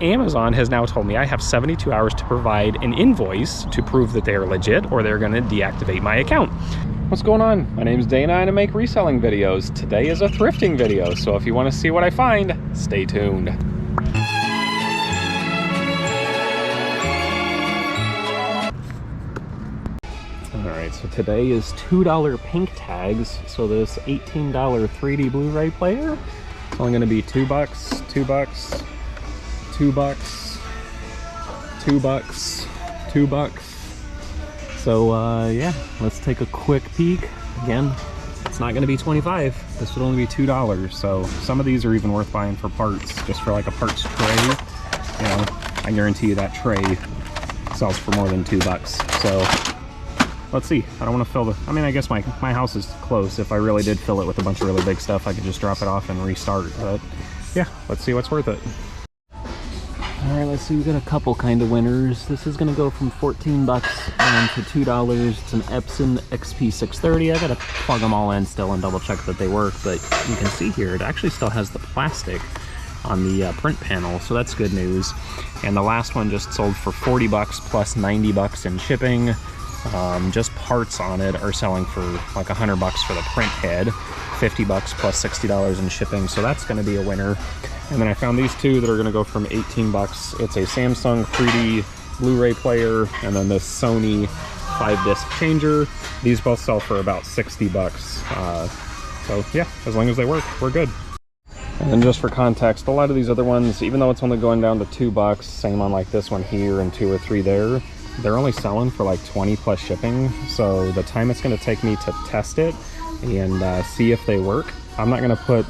Amazon has now told me I have 72 hours to provide an invoice to prove that they are legit, or they're gonna deactivate my account. What's going on? My name is Dana and I make reselling videos. Today is a thrifting video, so if you want to see what I find, stay tuned. Alright, so today is $2 pink tags. So this $18 3D Blu-ray player, it's only going to be $2, $2, $2, $2, $2. So yeah, let's take a quick peek. Again, it's not going to be $25. This would only be $2. So some of these are even worth buying for parts, just for like a parts tray. You know, I guarantee you that tray sells for more than $2. So let's see. I don't want to fill the, I mean, I guess my house is close. If I really did fill it with a bunch of really big stuff, I could just drop it off and restart. But yeah, let's see what's worth it. All right, let's see, we got a couple kind of winners. This is gonna go from $14 to $2. It's an Epson XP630. I gotta plug them all in still and double check that they work, but you can see here, it actually still has the plastic on the print panel, so that's good news. And the last one just sold for $40 plus $90 in shipping. Just parts on it are selling for like $100 for the print head, $50 plus $60 in shipping, so that's gonna be a winner. And then I found these two that are going to go from $18. It's a Samsung 3D Blu-ray player, and then this Sony 5-disc changer. These both sell for about $60. So yeah, as long as they work, we're good. And then just for context, a lot of these other ones, even though it's only going down to $2, same on like this one here and 2 or 3 there, they're only selling for like 20 plus shipping. So the time it's going to take me to test it and see if they work, I'm not going to put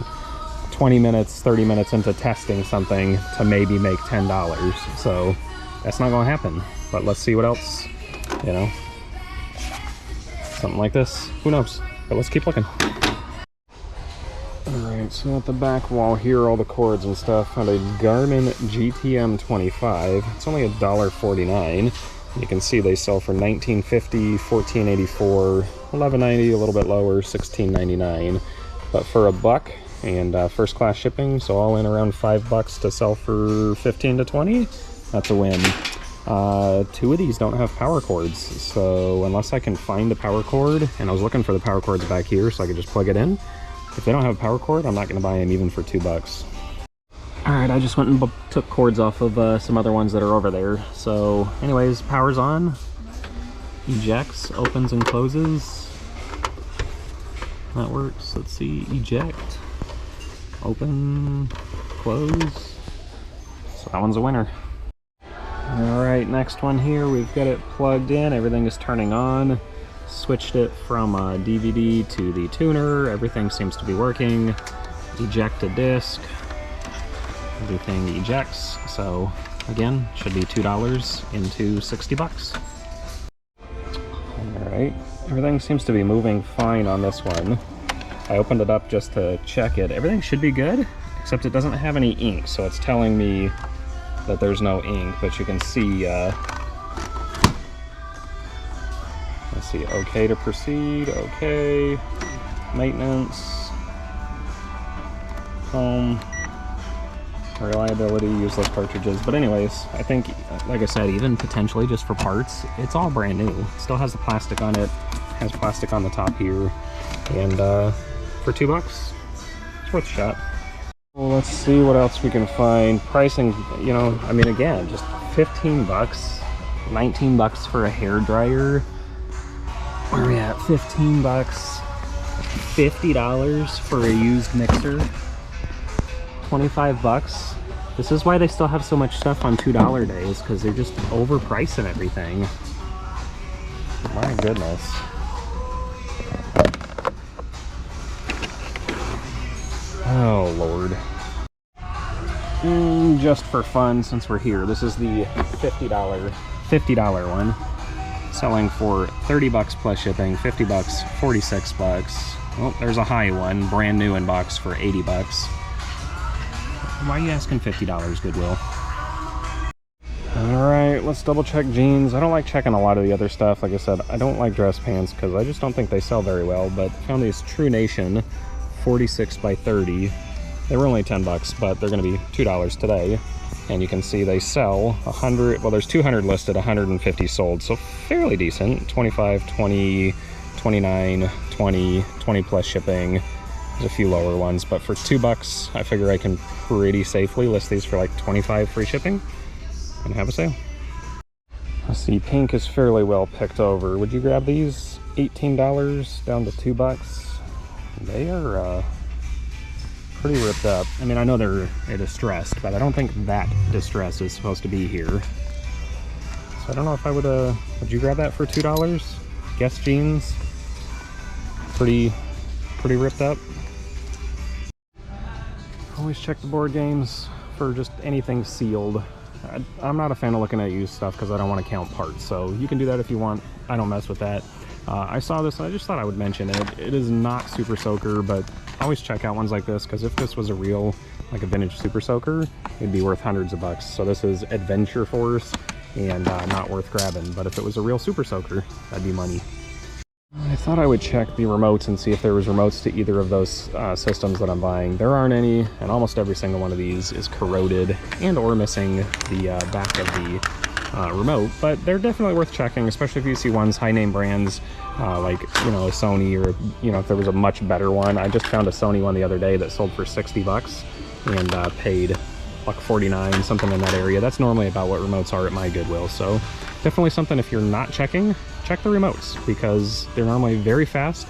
20 minutes, 30 minutes into testing something to maybe make $10. So that's not gonna happen. But let's see what else, you know, something like this, who knows? But let's keep looking. All right, so at the back wall here, all the cords and stuff, found a Garmin GTM 25. It's only $1.49. You can see they sell for $19.50, $14.84, $11.90, a little bit lower, $16.99. But for $1, and first class shipping, so all in around $5 to sell for 15 to 20. That's a win. 2 of these don't have power cords, so unless I can find a power cord, and I was looking for the power cords back here so I could just plug it in. If they don't have a power cord, I'm not going to buy them even for $2. All right, I just went and took cords off of some other ones that are over there. So anyways, power's on, ejects, opens and closes. That works. Let's see, eject, open, close. So that one's a winner. All right, next one here, we've got it plugged in, everything is turning on. Switched it from DVD to the tuner, everything seems to be working. Eject a disc, everything ejects. So again, should be $2 into $60. All right, everything seems to be moving fine on this one. I opened it up just to check it. Everything should be good, except it doesn't have any ink, so it's telling me that there's no ink, but you can see, let's see, okay to proceed, okay, maintenance, home, reliability, useless cartridges. But anyways, I think, like I said, even potentially just for parts, it's all brand new. It still has the plastic on it, has plastic on the top here, and for $2, it's worth a shot. Well, let's see what else we can find. Pricing, you know, I mean, again, just $15, $19 for a hair dryer. Where are we at? $15, $50 for a used mixer, $25. This is why they still have so much stuff on $2 days, because they're just overpricing everything. My goodness. Oh, Lord. Just for fun, since we're here, this is the $50 one. Selling for $30 plus shipping, $50, $46. Oh, there's a high one, brand new in box for $80. Why are you asking $50, Goodwill? Alright, let's double check jeans. I don't like checking a lot of the other stuff. Like I said, I don't like dress pants because I just don't think they sell very well, but found these True Nation 46 by 30. They were only $10, but they're going to be $2 today. And you can see they sell 100, well there's 200 listed, 150 sold, so fairly decent. 25, 20, 29, 20, 20 plus shipping. There's a few lower ones, but for $2, I figure I can pretty safely list these for like 25 free shipping and have a sale. Let's see, pink is fairly well picked over. Would you grab these? $18 down to $2. They are pretty ripped up. I mean, I know they're distressed, but I don't think that distress is supposed to be here. So I don't know if I would you grab that for $2? Guess jeans. Pretty ripped up. Always check the board games for just anything sealed. I'm not a fan of looking at used stuff because I don't want to count parts, so you can do that if you want. I don't mess with that. I saw this and I just thought I would mention it. It is not Super Soaker, but always check out ones like this, because if this was a real, like a vintage Super Soaker, it'd be worth hundreds of bucks. So this is Adventure Force and not worth grabbing, but if it was a real Super Soaker, that'd be money. I thought I would check the remotes and see if there was remotes to either of those systems that I'm buying. There aren't any, and almost every single one of these is corroded and or missing the back of the remote, but they're definitely worth checking, especially if you see ones, high name brands, like, you know, a Sony, or, you know, if there was a much better one. I just found a Sony one the other day that sold for $60 and paid like 49, something in that area. That's normally about what remotes are at my Goodwill, so definitely something, if you're not checking, check the remotes, because they're normally very fast.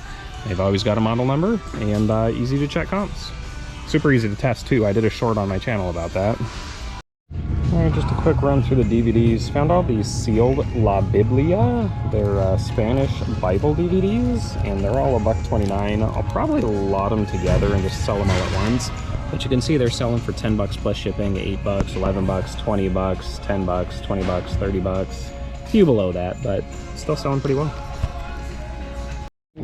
They've always got a model number, and easy to check comps. Super easy to test too. I did a short on my channel about that. Alright, just a quick run through the DVDs. Found all these sealed La Biblia. They're Spanish Bible DVDs, and they're all $1.29. I'll probably lot them together and just sell them all at once. But you can see they're selling for $10 plus shipping, $8, $11, $20, $10, $20, $30. A few below that, but still selling pretty well.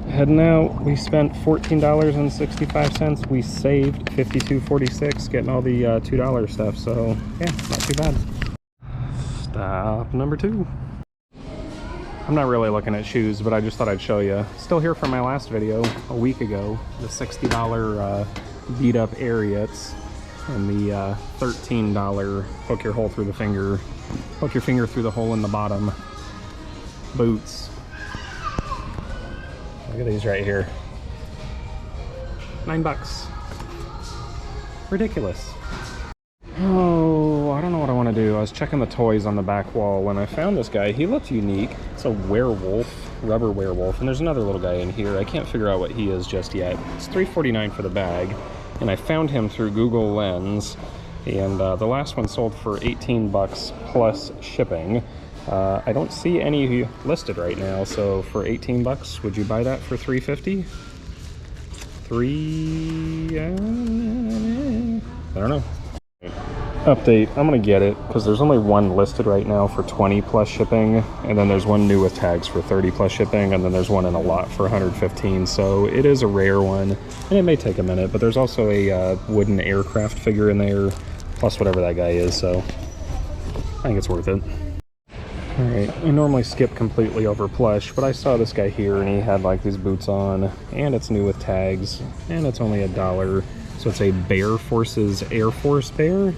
Heading out, we spent $14.65. We saved $52.46 getting all the $2 stuff, so yeah, not too bad. Stop number 2. I'm not really looking at shoes, but I just thought I'd show you. Still here from my last video a week ago, the $60 beat up Ariats and the $13 poke your finger through the hole in the bottom boots. Look at these right here. $9. Ridiculous. Oh, I don't know what I want to do. I was checking the toys on the back wall when I found this guy. He looked unique. It's a werewolf, rubber werewolf, and there's another little guy in here. I can't figure out what he is just yet. It's $3.49 for the bag, and I found him through Google Lens, and the last one sold for $18 plus shipping. I don't see any listed right now, so for $18, would you buy that for $3.50? I don't know. Update, I'm gonna get it because there's only one listed right now for 20 plus shipping, and then there's one new with tags for 30 plus shipping, and then there's one in a lot for 115. So it is a rare one, and it may take a minute, but there's also a wooden aircraft figure in there, plus whatever that guy is, so I think it's worth it. Alright, I normally skip completely over plush, but I saw this guy here and he had like these boots on, and it's new with tags, and it's only $1. So it's a Bear Forces Air Force Bear,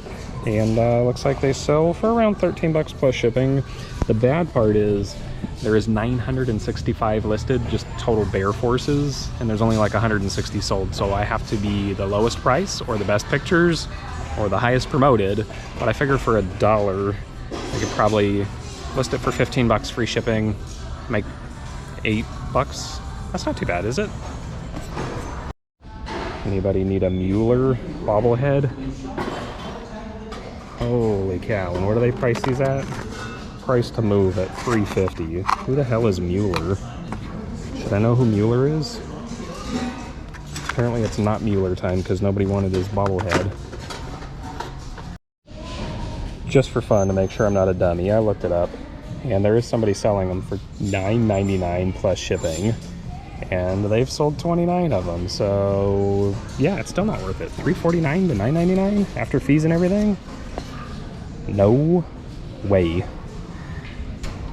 and looks like they sell for around $13 plus shipping. The bad part is there is 965 listed, just total Bear Forces, and there's only like 160 sold, so I have to be the lowest price or the best pictures or the highest promoted. But I figure for $1 I could probably list it for $15 free shipping, make $8. That's not too bad, is it? Anybody need a Mueller bobblehead? Holy cow, and where do they price these at? Price to move at $3.50. Who the hell is Mueller? Should I know who Mueller is? Apparently it's not Mueller time because nobody wanted his bobblehead. Just for fun, to make sure I'm not a dummy, I looked it up, and there is somebody selling them for $9.99 plus shipping, and they've sold 29 of them, so yeah, it's still not worth it. $3.49 to $9.99 after fees and everything? No way.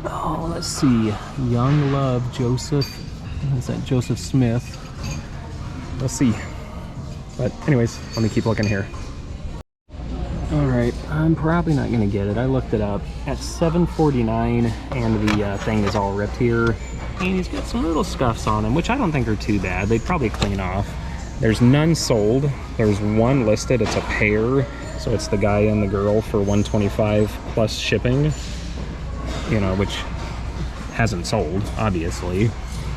Oh, let's see. Young Love, Joseph. Is that Joseph Smith? Let's see. But anyways, let me keep looking here. Alright, I'm probably not gonna get it. I looked it up at $7.49, and the thing is all ripped here, and he's got some little scuffs on him, which I don't think are too bad. They'd probably clean off. There's none sold. There's one listed. It's a pair, so it's the guy and the girl for $125 plus shipping, you know, which hasn't sold, obviously.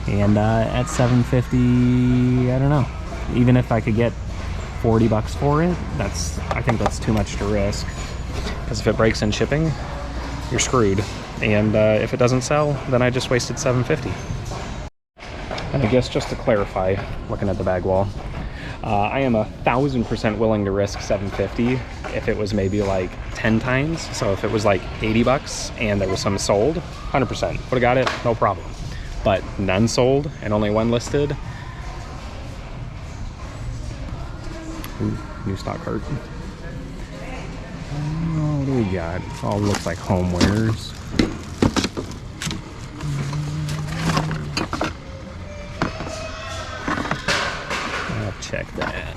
And at $7.50, I don't know. Even if I could get $40 for it, I think that's too much to risk. Because if it breaks in shipping, you're screwed. And if it doesn't sell, then I just wasted $7.50. And I guess just to clarify, looking at the bag wall, I am 1,000% willing to risk $7.50 if it was maybe like 10 times. So if it was like $80 and there was some sold, 100%. Would have got it, no problem. But none sold and only one listed. Ooh, new stock cart. What do we got? It all looks like homewares. I'll check that.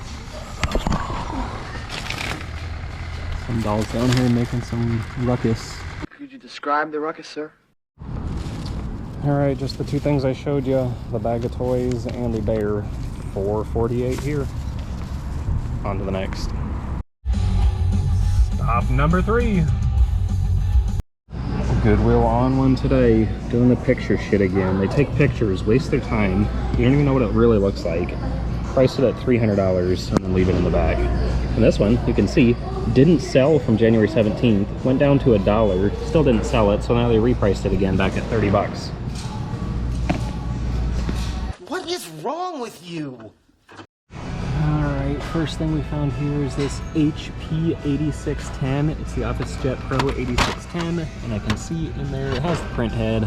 Some dolls down here making some ruckus. Could you describe the ruckus, sir? Alright, just the two things I showed you. The bag of toys and the bear. $4.48 here. On to the next. Stop number 3. Goodwill on one today. Doing the picture shit again. They take pictures, waste their time. You don't even know what it really looks like. Priced it at $300 and then leave it in the bag. And this one, you can see, didn't sell from January 17th. Went down to $1. Still didn't sell it, so now they repriced it again back at $30. What is wrong with you? Alright, first thing we found here is this HP 8610. It's the OfficeJet Pro 8610, and I can see in there it has the print head.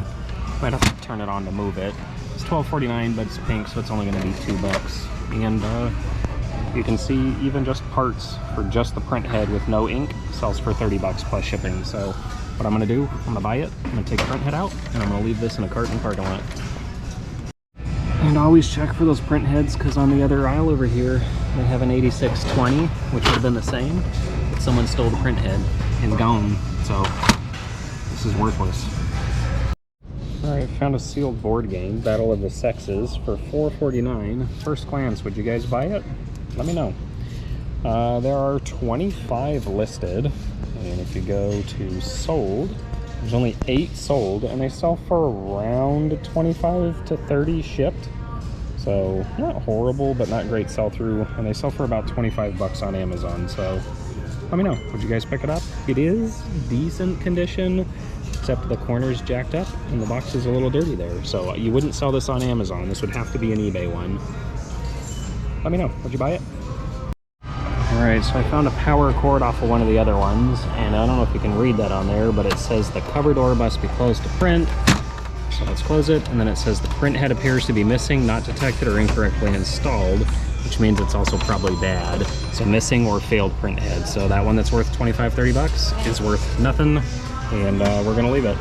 Might have to turn it on to move it. It's $12.49, but it's pink, so it's only going to be $2. And you can see even just parts for just the print head with no ink sells for $30 plus shipping. So what I'm going to do, I'm going to buy it, I'm going to take the print head out, and I'm going to leave this in a cart in the parking lot. And always check for those print heads, because on the other aisle over here, they have an 8620, which would have been the same, but someone stole the print head and gone, so this is worthless. Alright, found a sealed board game, Battle of the Sexes, for $4.49. First glance, would you guys buy it? Let me know. There are 25 listed, and if you go to sold, there's only 8 sold, and they sell for around 25 to 30 shipped. So not horrible, but not great sell-through, and they sell for about $25 on Amazon. So let me know, would you guys pick it up? It is decent condition, except the corner's jacked up and the box is a little dirty there. So you wouldn't sell this on Amazon. This would have to be an eBay one. Let me know, would you buy it? Alright, so I found a power cord off of one of the other ones, and I don't know if you can read that on there, but it says the cover door must be closed to print. So let's close it, and then it says the print head appears to be missing, not detected, or incorrectly installed, which means it's also probably bad. So missing or failed print head. So that one that's worth $25-30 is worth nothing, and we're gonna leave it.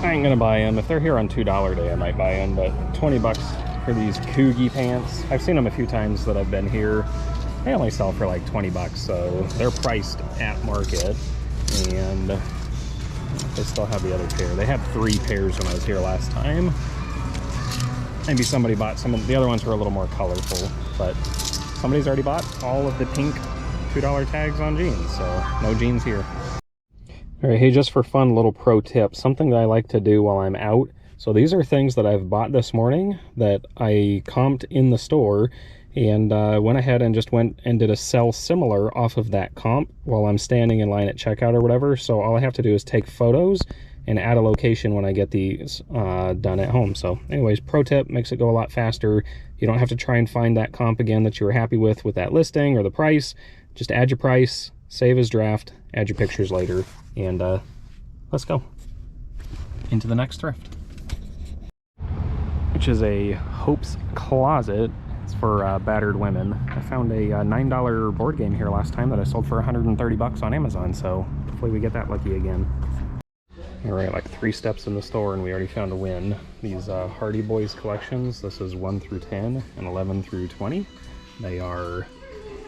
I ain't gonna buy them. If they're here on $2 day, I might buy them, but $20 for these Coogie pants. I've seen them a few times that I've been here. They only sell for like $20, so they're priced at market, and they still have the other pair. They had 3 pairs when I was here last time. Maybe somebody bought some of the other ones were a little more colorful, but somebody's already bought all of the pink $2 tags on jeans, so no jeans here. All right, hey, just for fun, little pro tip, something that I like to do while I'm out. So these are things that I've bought this morning that I comped in the store, and went ahead and just went and did a sell similar off of that comp while I'm standing in line at checkout or whatever. So all I have to do is take photos and add a location when I get these done at home. So anyways, pro tip, makes it go a lot faster. You don't have to try and find that comp again that you were happy with that listing or the price. Just add your price, save as draft, add your pictures later, and let's go into the next thrift, which is a Hope's Closet. It's for battered women. I found a $9 board game here last time that I sold for $130 on Amazon, so hopefully we get that lucky again. All right, like 3 steps in the store and we already found a win. These Hardy Boys collections, this is 1 through 10 and 11 through 20. They are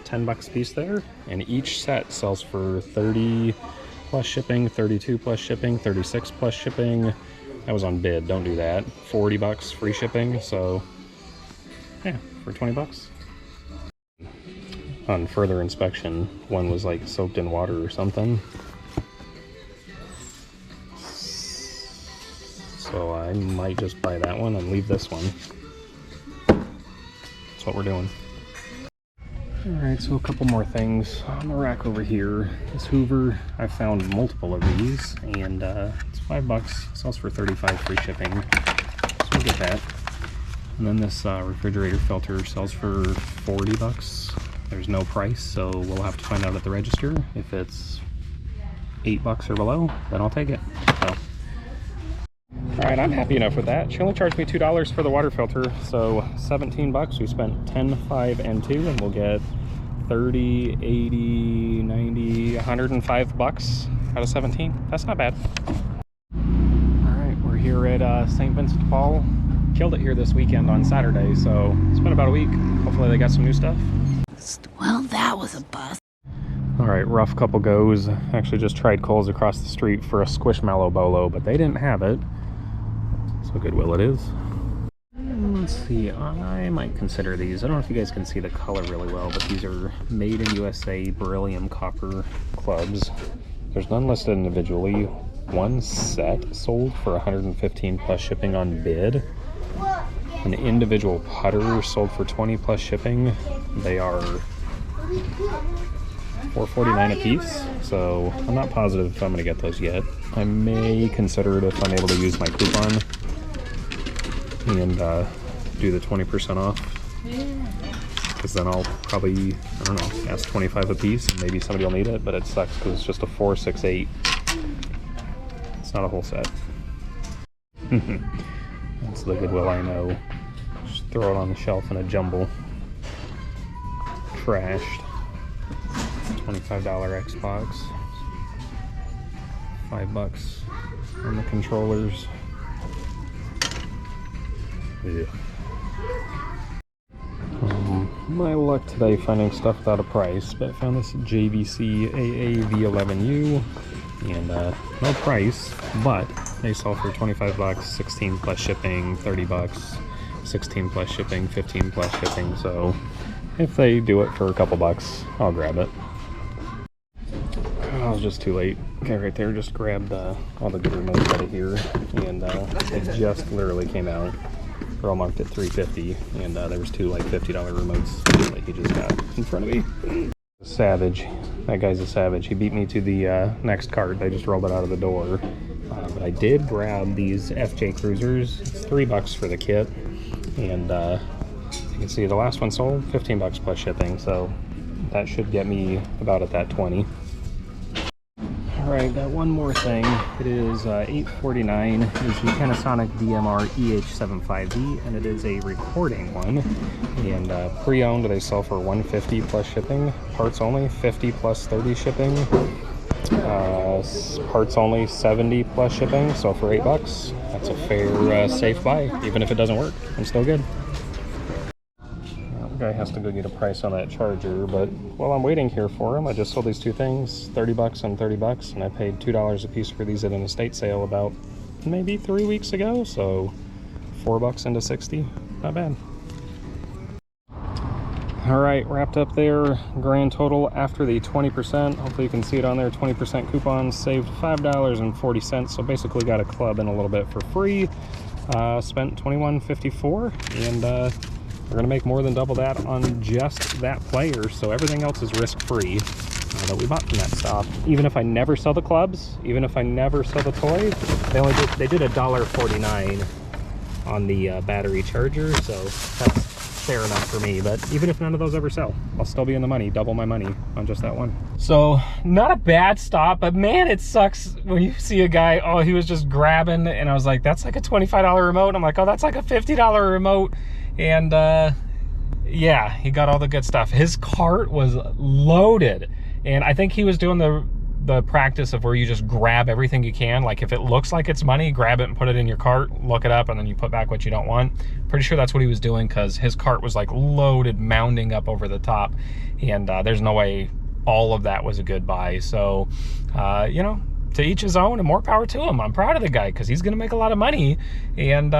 10 bucks a piece there, and each set sells for 30 plus shipping, 32 plus shipping, 36 plus shipping. That was on bid, don't do that. 40 bucks free shipping, so yeah, for 20 bucks. On further inspection, one was like soaked in water or something. So I might just buy that one and leave this one. That's what we're doing. Alright, so a couple more things on the rack over here. This Hoover, I found multiple of these, and it's 5 bucks, sells for 35 free shipping, so we'll get that. And then this refrigerator filter sells for 40 bucks. There's no price, so we'll have to find out at the register. If it's 8 bucks or below, then I'll take it. So. Alright, I'm happy enough with that. She only charged me $2 for the water filter, so 17 bucks. We spent 10, 5, and 2, and we'll get 30, 80, 90, 105 bucks out of 17. That's not bad. Alright, we're here at St. Vincent de Paul. Killed it here this weekend on Saturday, so it's been about a week. Hopefully they got some new stuff. Well, that was a bust. Alright, rough couple goes. Actually just tried Kohl's across the street for a Squishmallow Bolo, but they didn't have it. So Goodwill it is. Let's see, I might consider these. I don't know if you guys can see the color really well, but these are made in USA beryllium copper clubs. There's none listed individually. One set sold for 115 plus shipping on bid. An individual putter sold for 20 plus shipping. They are $4.49 a piece, so I'm not positive if I'm going to get those yet. I may consider it if I'm able to use my coupon and do the 20% off, because then I'll probably, I don't know, ask 25 a piece and maybe somebody will need it, but it sucks because it's just a 4, 6, 8. It's not a whole set. That's the Goodwill I know. Just throw it on the shelf in a jumble. Trashed. $25 Xbox. 5 bucks on the controllers. Yeah. My luck today finding stuff without a price, but I found this JVC AAV11U, and no price, but they sell for 25 bucks, 16 plus shipping, 30 bucks, 16 plus shipping, 15 plus shipping, so if they do it for a couple bucks, I'll grab it. I was just too late. Okay, right there, just grabbed all the good remotes out of here, and it just literally came out. They're all marked at $3.50, and there was 2 like $50 remotes that he just got in front of me. Savage. That guy's a savage. He beat me to the next cart. I just rolled it out of the door. But I did grab these FJ Cruisers. It's 3 bucks for the kit, and you can see the last one sold 15 bucks plus shipping, so that should get me about at that 20. Alright, got one more thing. It is $8.49. It's the Panasonic DMR EH75V, and it is a recording one. And pre-owned, they sell for $150 plus shipping. Parts only, 50 plus 30 shipping. Parts only, 70 plus shipping. So for 8 bucks, that's a fair, safe buy. Even if it doesn't work, I'm still good. Guy has to go get a price on that charger, but while I'm waiting here for him, I just sold these 2 things, 30 bucks and 30 bucks, and I paid $2 a piece for these at an estate sale about maybe 3 weeks ago, so 4 bucks into 60, not bad. Alright, wrapped up there. Grand total after the 20%, hopefully you can see it on there, 20% coupon, saved $5.40, so basically got a club in a little bit for free. Spent $21.54, and we're going to make more than double that on just that player, so everything else is risk-free that we bought from that stop. Even if I never sell the clubs, even if I never sell the toys, they did $1.49 on the battery charger, so that's fair enough for me. But even if none of those ever sell, I'll still be in the money, double my money on just that one. So not a bad stop, but man, it sucks when you see a guy, oh, he was just grabbing, and I was like, that's like a $25 remote. I'm like, oh, that's like a $50 remote. And yeah, he got all the good stuff. His cart was loaded, and I think he was doing the practice of where you just grab everything you can. Like if it looks like it's money, grab it and put it in your cart, look it up, and then you put back what you don't want. Pretty sure that's what he was doing, because his cart was like loaded, mounding up over the top, and there's no way all of that was a good buy. So, you know, to each his own, and more power to him. I'm proud of the guy because he's gonna make a lot of money, and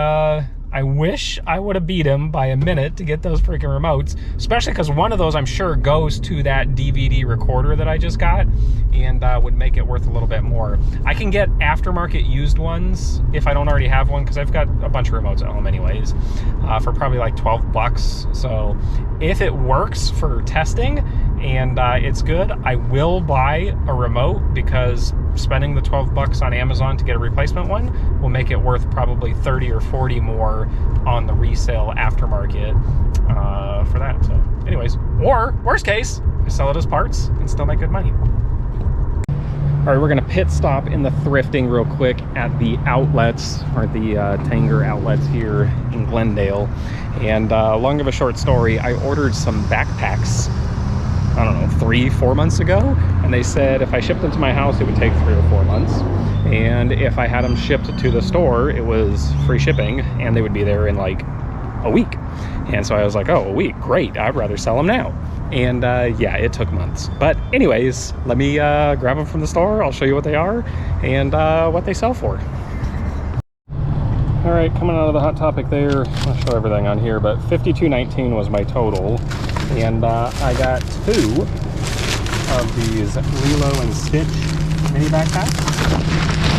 I wish I would have beat him by a minute to get those freaking remotes, especially because one of those I'm sure goes to that DVD recorder that I just got, and would make it worth a little bit more. I can get aftermarket used ones if I don't already have one, because I've got a bunch of remotes at home anyways, for probably like 12 bucks. So if it works for testing and it's good, I will buy a remote, because spending the 12 bucks on Amazon to get a replacement one will make it worth probably 30 or 40 more on the resale aftermarket for that. So anyways, or worst case, I sell it as parts and still make good money. All right, we're gonna pit stop in the thrifting real quick at the outlets, or the Tanger outlets here in Glendale. And long of a short story, I ordered some backpacks, I don't know, 3-4 months ago, and they said if I shipped them to my house, it would take 3 or 4 months, and if I had them shipped to the store, it was free shipping, and they would be there in like a week. And so I was like, oh, a week, great, I'd rather sell them now. And yeah, it took months. But anyways, let me grab them from the store. I'll show you what they are and what they sell for. All right, coming out of the Hot Topic there, I'll show everything on here, but $52.19 was my total. And I got 2 of these Lilo and Stitch mini backpacks.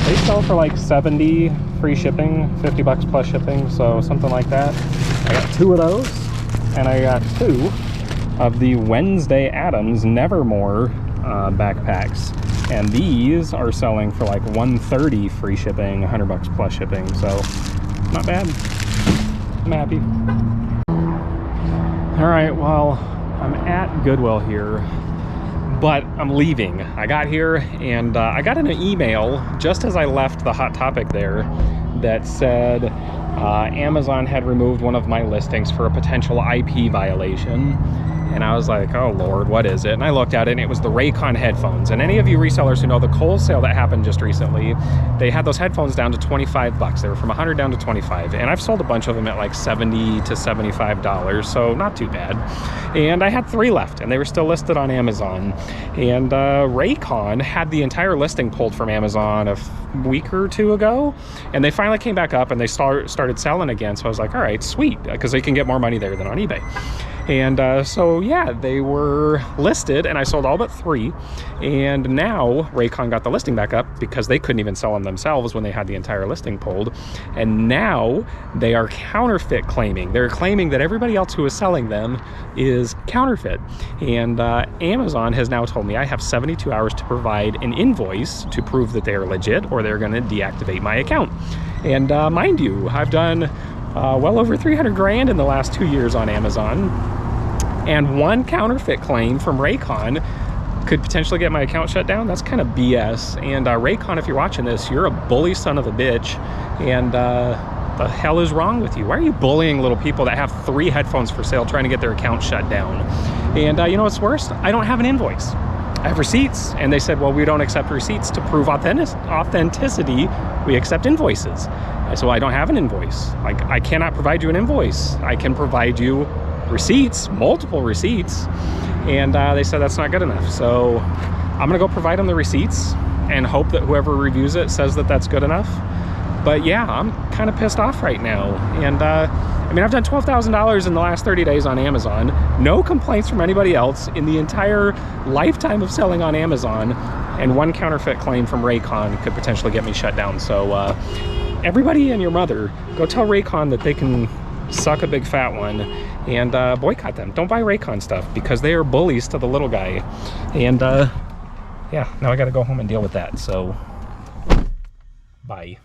They sell for like $70, free shipping, 50 bucks plus shipping, so something like that. I got 2 of those, and I got 2 of the Wednesday Addams Nevermore backpacks. And these are selling for like $130 free shipping, 100 bucks plus shipping, so not bad. I'm happy. All right, well, I'm at Goodwill here, but I'm leaving. I got here and I got an email just as I left the Hot Topic there that said Amazon had removed one of my listings for a potential IP violation. And I was like, oh Lord, what is it? And I looked at it, and it was the Raycon headphones. And any of you resellers who know the Kohl's sale that happened just recently, they had those headphones down to 25 bucks. They were from 100 down to 25. And I've sold a bunch of them at like $70 to $75, so not too bad. And I had 3 left, and they were still listed on Amazon. And Raycon had the entire listing pulled from Amazon a week or 2 ago, and they finally came back up and they started selling again. So I was like, all right, sweet, because they can get more money there than on eBay. And so yeah, they were listed, and I sold all but 3. And now Raycon got the listing back up because they couldn't even sell them themselves when they had the entire listing pulled. And now they are counterfeit claiming. They're claiming that everybody else who is selling them is counterfeit. And Amazon has now told me I have 72 hours to provide an invoice to prove that they are legit, or they're going to deactivate my account. And mind you, I've done well over 300 grand in the last 2 years on Amazon. And one counterfeit claim from Raycon could potentially get my account shut down. That's kind of BS. And Raycon, if you're watching this, you're a bully son of a bitch. And the hell is wrong with you? Why are you bullying little people that have 3 headphones for sale trying to get their account shut down? And you know what's worse? I don't have an invoice. I have receipts. And they said, well, we don't accept receipts to prove authenticity. We accept invoices. So I don't have an invoice. Like, I cannot provide you an invoice. I can provide you receipts, multiple receipts, and they said that's not good enough. So I'm gonna go provide them the receipts and hope that whoever reviews it says that that's good enough. But yeah, I'm kind of pissed off right now. And I mean, I've done $12,000 in the last 30 days on Amazon. No complaints from anybody else in the entire lifetime of selling on Amazon, and one counterfeit claim from Raycon could potentially get me shut down. So everybody and your mother, go tell Raycon that they can suck a big fat one and boycott them. Don't buy Raycon stuff because they are bullies to the little guy. And yeah, now I gotta go home and deal with that. So bye.